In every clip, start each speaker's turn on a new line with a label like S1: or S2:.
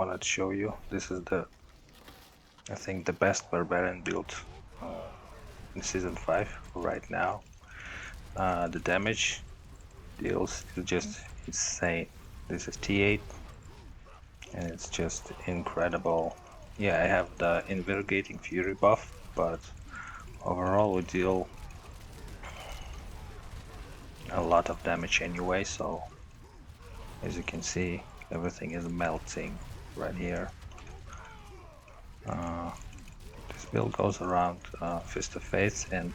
S1: wanted to show you. This is I think the best barbarian build in season 5 right now. The damage deals is just insane. This is T8 and it's just incredible. Yeah, I have the Invigorating Fury buff, but overall we deal a lot of damage anyway, so as you can see, everything is melting right here. This build goes around Fist of Faith and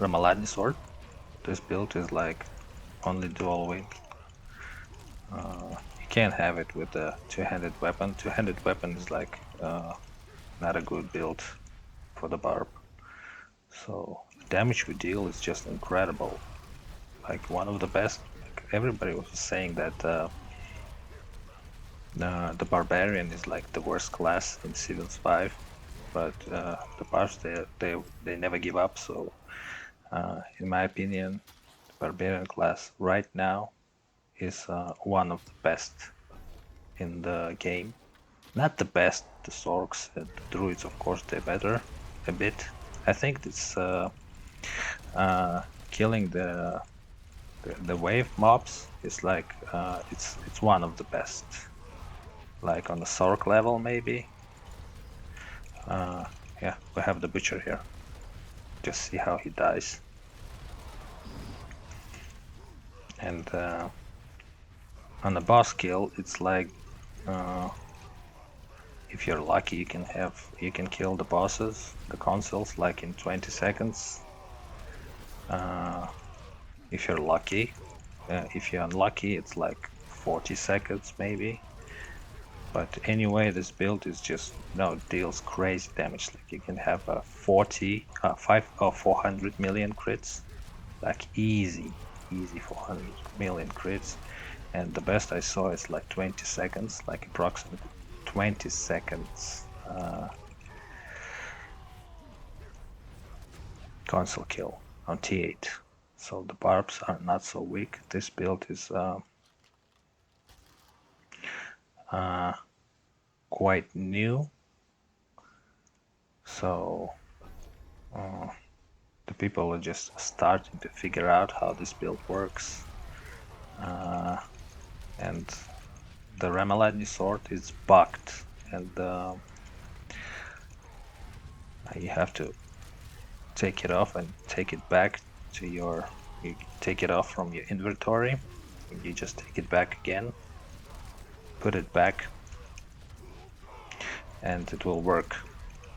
S1: Ramaladi Sword. This build is like only dual wield. You can't have it with a two-handed weapon. Two-handed weapon is like not a good build for the barb. So the damage we deal is just incredible. Like one of the best. Like everybody was saying that the barbarian is like the worst class in season 5, but the barbs they never give up. So in my opinion, the barbarian class right now is one of the best in the game. Not the best, the Sorks and the Druids, of course, they're better a bit. I think it's killing the wave mobs is like it's one of the best. Like on the Sork level, maybe. Yeah, we have the Butcher here. Just see how he dies. And on the boss kill, it's like if you're lucky, you can kill the bosses, the consoles, like in 20 seconds. If you're lucky. If you're unlucky, it's like 40 seconds maybe. But anyway, this build is just deals crazy damage. Like you can have a 400 million crits, like easy 400 million crits. And the best I saw is like 20 seconds, like approximately 20 seconds console kill on T8. So the barbs are not so weak. This build is quite new, so the people are just starting to figure out how this build works. And the Ramaladi sword is bugged, and you have to take it off and take it back to you take it off from your inventory, and you just take it back again, put it back, and it will work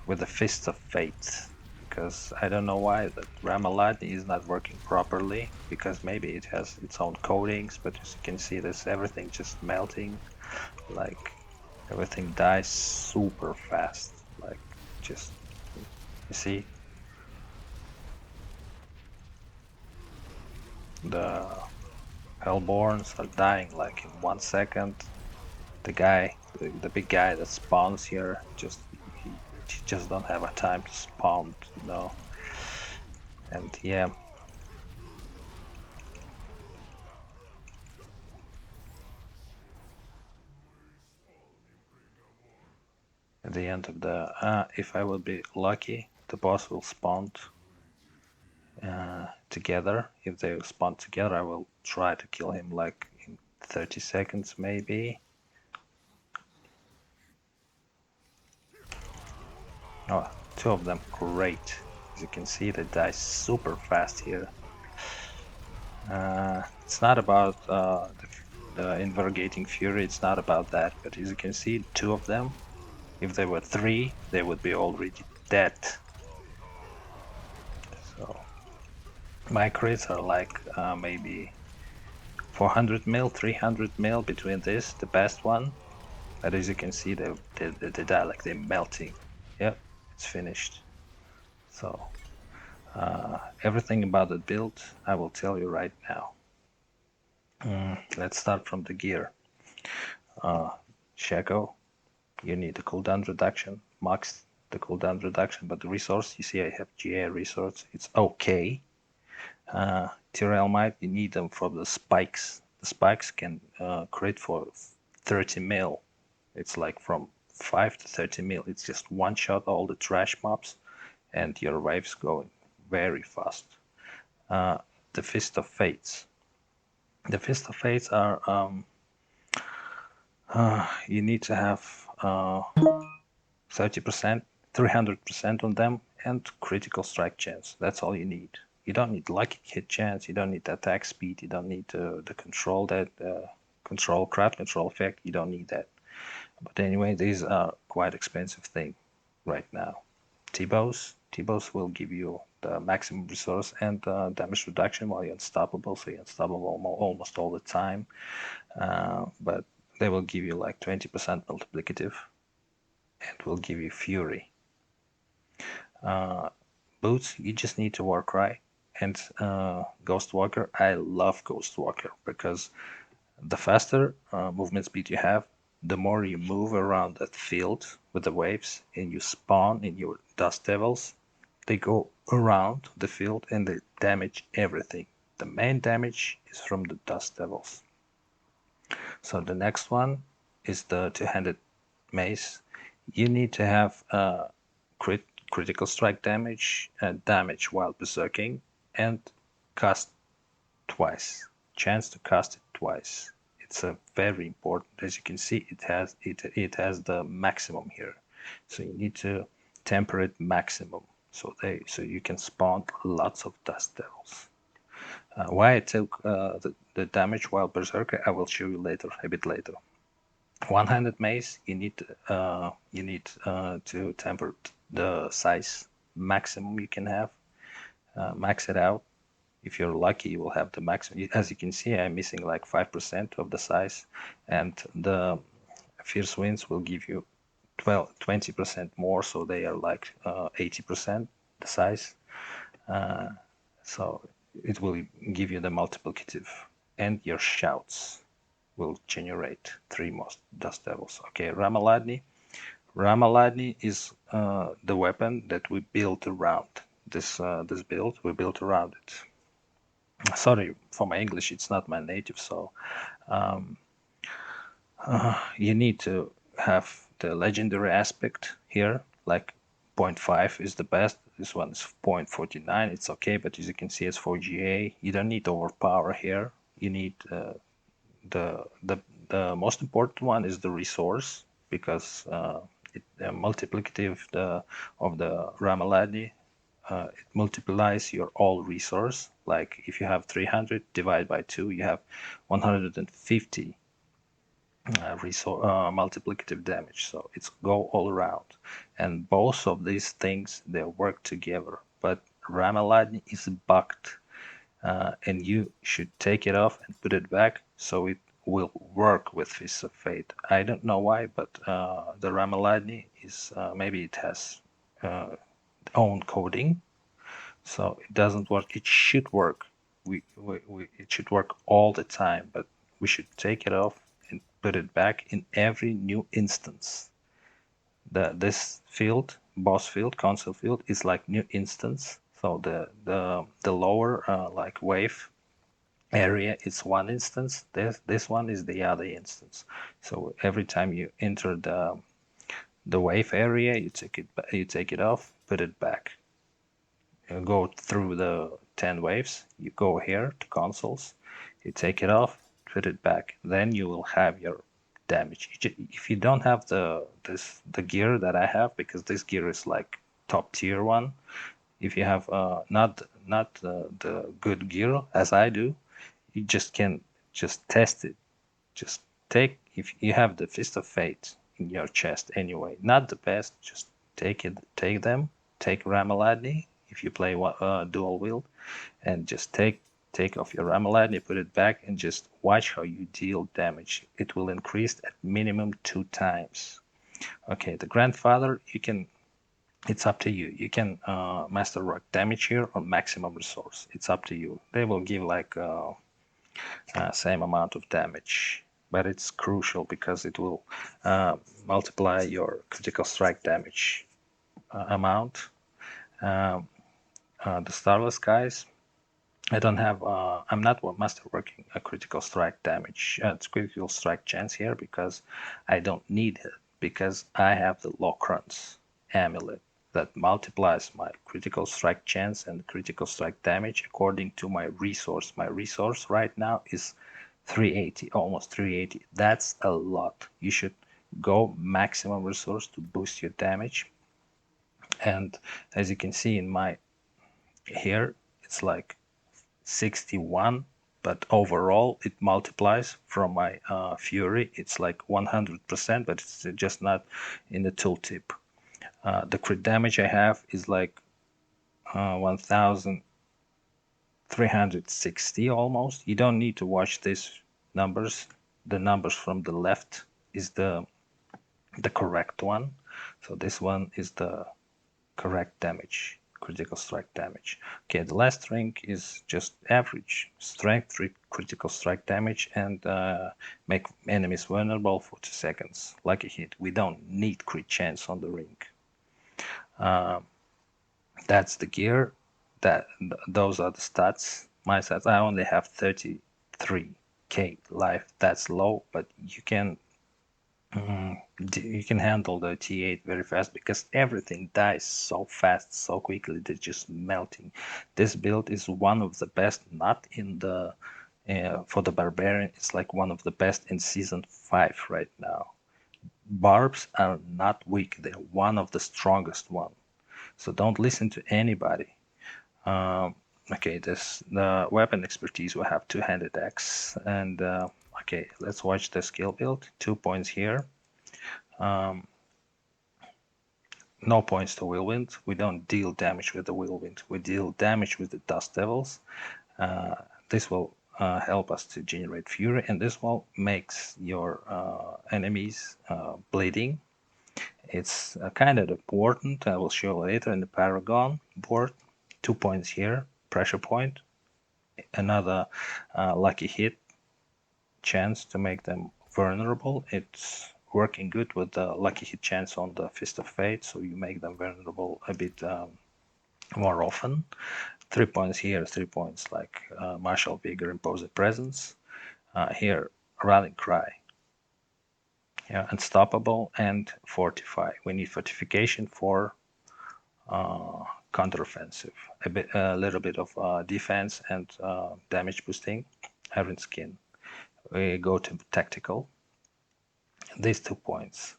S1: with the Fist of Fate. Because I don't know why that Ramaladi is not working properly, because maybe it has its own coatings, but as you can see, there's everything just melting, like everything dies super fast, like just, you see, the Hellborns are dying like in 1 second. The guy, the big guy that spawns here, he just don't have a time to spawn, and yeah. At the end of the if I will be lucky, the boss will spawn together. If they spawn together, I will try to kill him like in 30 seconds maybe. Oh, two of them, great. As you can see, they die super fast here. It's not about the Invergating Fury, it's not about that, but as you can see, two of them, if they were three, they would be already dead. So my crits are like maybe 400 mil, 300 mil between this, the best one. But as you can see, they die like they're melting. Yep, it's finished. So everything about the build I will tell you right now. Let's start from the gear. Shaco, you need the cooldown reduction, max the cooldown reduction, but the resource, you see I have GA resource, it's okay. Tyrell Might, you need them for the spikes. The spikes can crit for 30 mil. It's like from 5 to 30 mil. It's just one shot all the trash mobs, and your waves going very fast. The Fist of Fates. The Fist of Fates are you need to have 30%, 300% on them, and critical strike chance. That's all you need. You don't need lucky hit chance. You don't need attack speed. You don't need the control crowd control effect. You don't need that. But anyway, these are quite expensive thing right now. T-bows will give you the maximum resource and damage reduction while you're unstoppable. So you're unstoppable almost all the time. But they will give you like 20% multiplicative and will give you fury. Boots, you just need to work right. And Ghost Walker, I love Ghost Walker because the faster movement speed you have, the more you move around that field with the waves and you spawn in your Dust Devils. They go around the field and they damage everything. The main damage is from the Dust Devils. So the next one is the two-handed mace. You need to have critical strike damage, damage while berserking, and cast twice. Chance to cast it twice. It's a very important. As you can see, it has the maximum here, so you need to temper it maximum so you can spawn lots of Dust Devils. Why I took the damage while berserker, I will show you later, a bit later. One-handed mace, you need to temper the size maximum you can have. Max it out. If you're lucky, you will have the maximum. As you can see, I'm missing like 5% of the size, and the Fierce Winds will give you 20% more, so they are like 80% the size. So it will give you the multiplicative, and your shouts will generate 3 more Dust Devils. Okay, Ramaladni. Ramaladni is the weapon that we built around this build. We built around it. Sorry for my English; it's not my native. So you need to have the legendary aspect here. Like 0.5 is the best. This one is 0.49. It's okay, but as you can see, it's for GA. You don't need overpower here. You need the most important one is the resource, because the multiplicative of the Ramaladni, it multiplies your all resource. Like if you have 300 divided by 2, you have 150 multiplicative damage. So it's go all around, and both of these things, they work together. But Ramaladni is bugged, and you should take it off and put it back so it will work with Fist of Fate. I don't know why, but the Ramaladni is maybe it has own coding, so it doesn't work. It should work. It should work all the time, but we should take it off and put it back in every new instance. This field, boss field, council field, is like new instance. So the lower like wave area is one instance. This one is the other instance. So every time you enter the wave area, you take it off, put it back. You go through the 10 waves. You go here to consoles. You take it off, put it back. Then you will have your damage. If you don't have the gear that I have, because this gear is like top tier one. If you have not the good gear as I do, you just can just test it. Just take, if you have the Fist of Fate in your chest anyway, not the best, just take them, take Ramaladni if you play dual wield, and just take off your Ramaladni, put it back, and just watch how you deal damage. It will increase at minimum 2 times. Okay, the Grandfather, you can, it's up to you. You can master rock damage here or maximum resource. It's up to you. They will give like same amount of damage, but it's crucial because it will multiply your critical strike damage amount. The Starless Skies, I don't have. I'm not master working a critical strike damage. It's critical strike chance here because I don't need it because I have the Locron's amulet that multiplies my critical strike chance and critical strike damage according to my resource. My resource right now is 380, almost 380. That's a lot. You should go maximum resource to boost your damage. And as you can see in my here, it's like 61, but overall it multiplies from my Fury. It's like 100%, but it's just not in the tooltip. The crit damage I have is like 1360 almost. You don't need to watch these numbers. The numbers from the left is the correct one. So this one is the correct damage, critical strike damage. Okay, the last rank is just average strength, 3 critical strike damage, and make enemies vulnerable for 2 seconds. Lucky hit. We don't need crit chance on the ring. That's the gear. Those are the stats. My stats. I only have 33k life. That's low, but you can handle the T8 very fast because everything dies so fast, so quickly. They're just melting. This build is one of the best, not in the for the barbarian. It's like one of the best in season 5 right now. Barbs are not weak. They're one of the strongest one. So don't listen to anybody. Okay, the weapon expertise. We have two-handed axe, and okay, let's watch the skill build. 2 points here. No points to Whirlwind. We don't deal damage with the Whirlwind. We deal damage with the Dust Devils. This will help us to generate Fury, and this will makes your enemies bleeding. It's kind of important. I will show later in the Paragon board. 2 points here, pressure point. Another lucky hit chance to make them vulnerable. It's working good with the lucky hit chance on the Fist of Fate, so you make them vulnerable a bit more often. 3 points here, 3 points like martial vigor, imposed presence. Here, rallying cry. Yeah, unstoppable and fortify. We need fortification for counteroffensive. A little bit of defense and damage boosting. Iron skin. We go to tactical. These 2 points.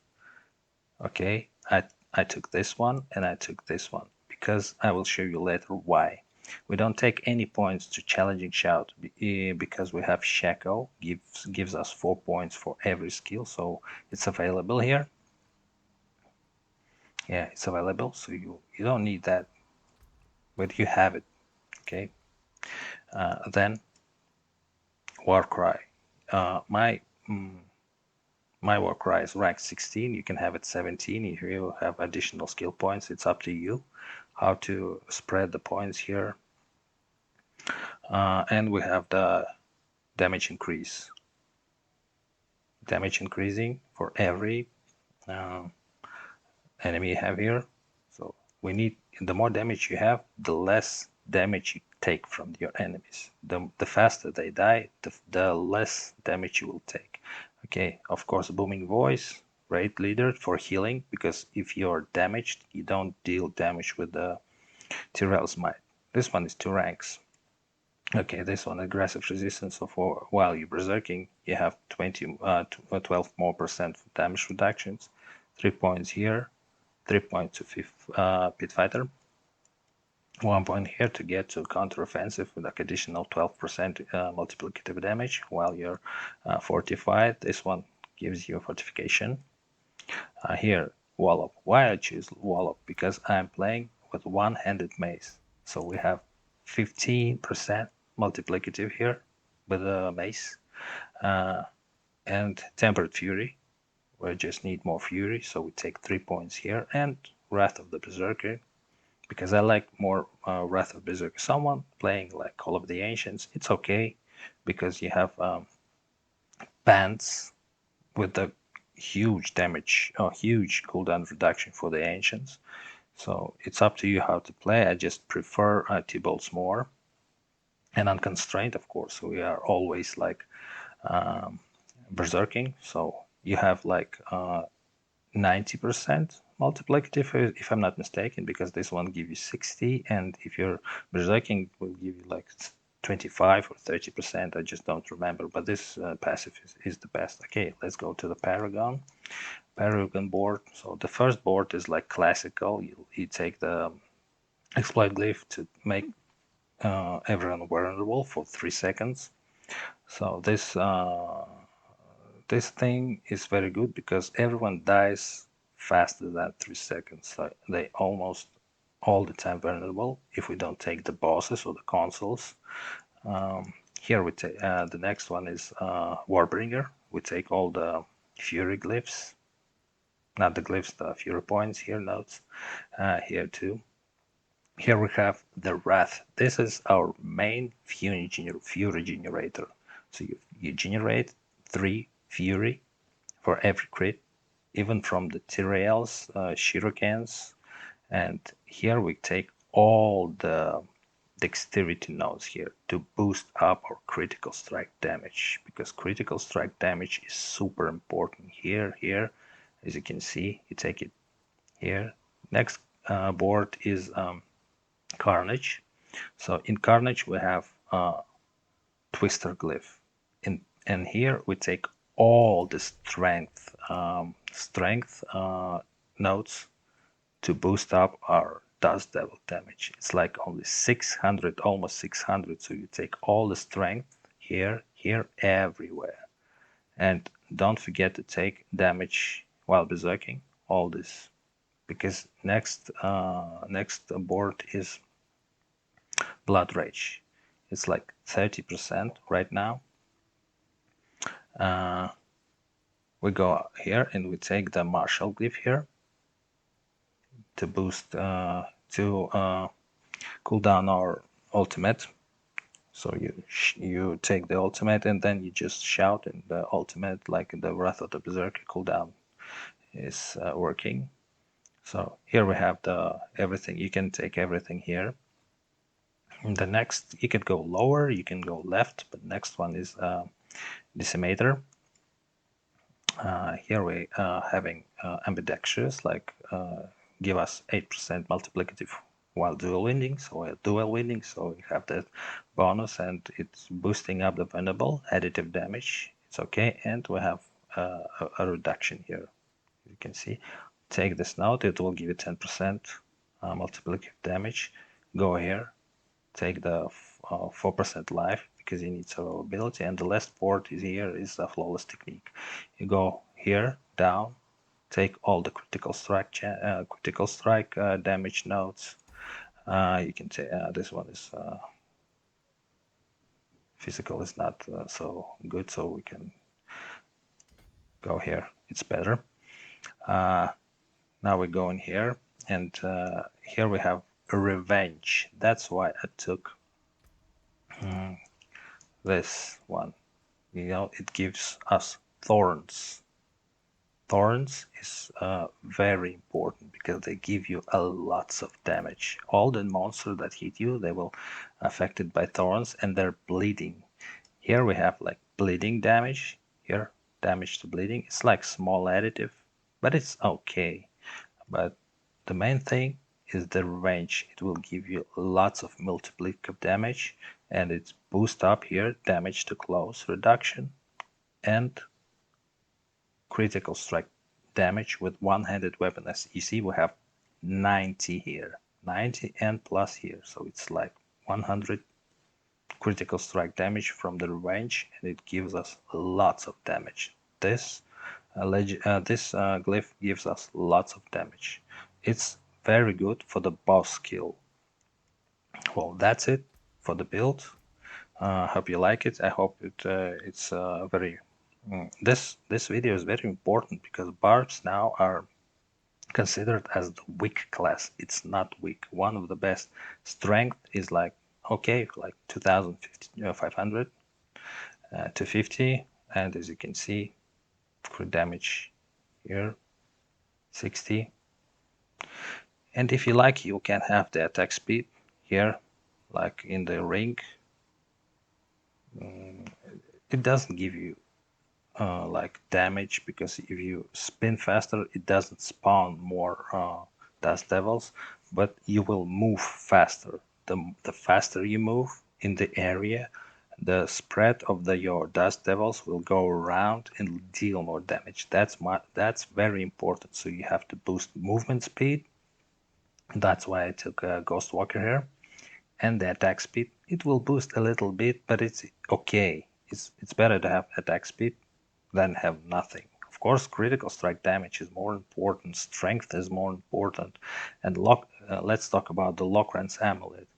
S1: Okay, I took this one and I took this one because I will show you later why. We don't take any points to challenging shout because we have Shaco gives us 4 points for every skill, so it's available here. Yeah, it's available, so you don't need that, but you have it. Okay, then Warcry. My Warcry is rank 16. You can have it 17 if you have additional skill points. It's up to you how to spread the points here. And we have the damage increase. Damage increasing for every enemy you have here. So we need, the more damage you have, the less damage you take from your enemies. The faster they die, the less damage you will take. Okay, of course, booming voice, raid leader for healing, because if you're damaged, you don't deal damage with the Tyrell's Might. This one is 2 ranks. Okay, this one aggressive resistance. So for while you're berserking, you have 12 more percent damage reductions. 3 points here, 3 points to Pit Fighter. 1 point here to get to counteroffensive with like additional 12% multiplicative damage while you're fortified. This one gives you fortification. Here, Wallop. Why I choose Wallop? Because I'm playing with one-handed mace. So we have 15% multiplicative here with a mace. And Tempered Fury. We just need more Fury, so we take 3 points here. And Wrath of the Berserker, because I like more Wrath of Berserker. Someone playing like Call of the Ancients, it's okay, because you have bands with the huge damage, huge cooldown reduction for the Ancients. So it's up to you how to play. I just prefer T-Bolts more. And unconstrained, of course, we are always like berserking. So you have like 90% multiplicative, if I'm not mistaken, because this one gives you 60, and if you're berserking, it will give you like 25 or 30%. I just don't remember, but this passive is the best. Okay, let's go to the Paragon board. So the first board is like classical. You take the exploit glyph to make everyone vulnerable for 3 seconds. So this thing is very good because everyone dies faster than 3 seconds. So they almost all the time vulnerable if we don't take the bosses or the consoles. Here we take the next one is Warbringer. We take all the Fury glyphs, not the glyphs, the Fury points here, notes here too. Here we have the Wrath. This is our main Fury generator. So you generate 3 Fury for every crit, even from the Tyraels, Shurikens, and here we take all the dexterity nodes here to boost up our critical strike damage, because critical strike damage is super important here, as you can see, you take it here. Next board is Carnage. So in Carnage we have Twister glyph, and here we take all the strength nodes to boost up our Dust Devil damage. It's like only 600, almost 600. So you take all the strength here, everywhere, and don't forget to take damage while berserking. All this, because next board is Blood Rage. It's like 30% right now. We go here and we take the Martial glyph here to boost to cool down our ultimate. So you take the ultimate and then you just shout, and the ultimate, like the Wrath of the Berserker cooldown, is working. So here we have the everything. You can take everything here. And the next, you can go lower, you can go left, but next one is Decimator. Here we having ambidextrous, like give us 8% multiplicative while dual winding. So we're dual winding, so we have that bonus, and it's boosting up the vulnerable additive damage. It's okay, and we have a reduction here. You can see. Take this node, it will give you 10% multiplicative damage. Go here, take the 4% life because you need survivability, and the last port is here is a flawless technique. You go here down, take all the critical strike damage nodes. You can take this one is physical is not so good, so we can go here. It's better. Now we go in here, and here we have revenge. That's why I took this one. You know, it gives us thorns. Thorns is very important because they give you a lots of damage. All the monsters that hit you, they will affected by thorns, and they're bleeding. Here we have like bleeding damage. Here, damage to bleeding. It's like small additive, but it's okay. But the main thing is the range. It will give you lots of multiplicative damage, and it's boost up here damage to close reduction and critical strike damage with one-handed weapon. As you see, we have 90 here, 90 and plus here, so it's like 100 critical strike damage from the range, and it gives us lots of damage. This glyph gives us lots of damage. It's very good for the boss kill. Well, that's it for the build. Hope you like it. I hope it's very. This video is very important because barbs now are considered as the weak class. It's not weak. One of the best strength is like okay, like 2,500 to 50, and as you can see, crit damage here 60. And if you like, you can have the attack speed here, like in the ring. It doesn't give you like damage, because if you spin faster, it doesn't spawn more dust devils, but you will move faster. The faster you move in the area, the spread of your dust devils will go around and deal more damage. That's very important. So you have to boost movement speed. That's why I took Ghost Walker here. And the attack speed, it will boost a little bit, but it's okay. It's better to have attack speed than have nothing. Of course, critical strike damage is more important, strength is more important, and let's talk about the Locran's amulet.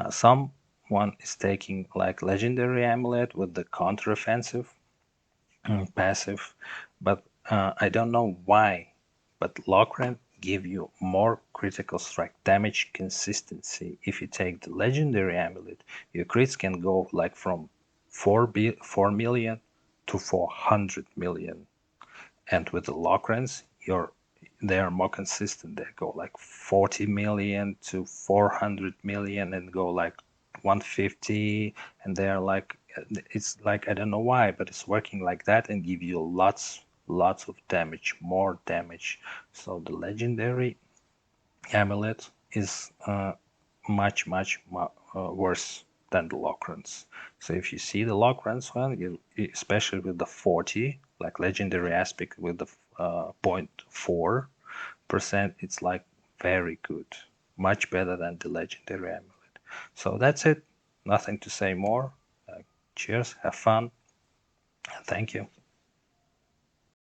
S1: Someone is taking like legendary amulet with the counteroffensive passive, but I don't know why. But Locran give you more critical strike damage consistency. If you take the legendary amulet, your crits can go like from 4 million to 400 million. And with the Locrans, they are more consistent. They go like 40 million to 400 million and go like 150, and they're like, it's like, I don't know why, but it's working like that and give you lots of damage, more damage. So the legendary amulet is much worse than the Locrans. So if you see the Locrans one, especially with the 40, like legendary aspect with the 0.4%, it's like very good, much better than the legendary amulet. So that's it. Nothing to say more. Cheers, have fun, and thank you.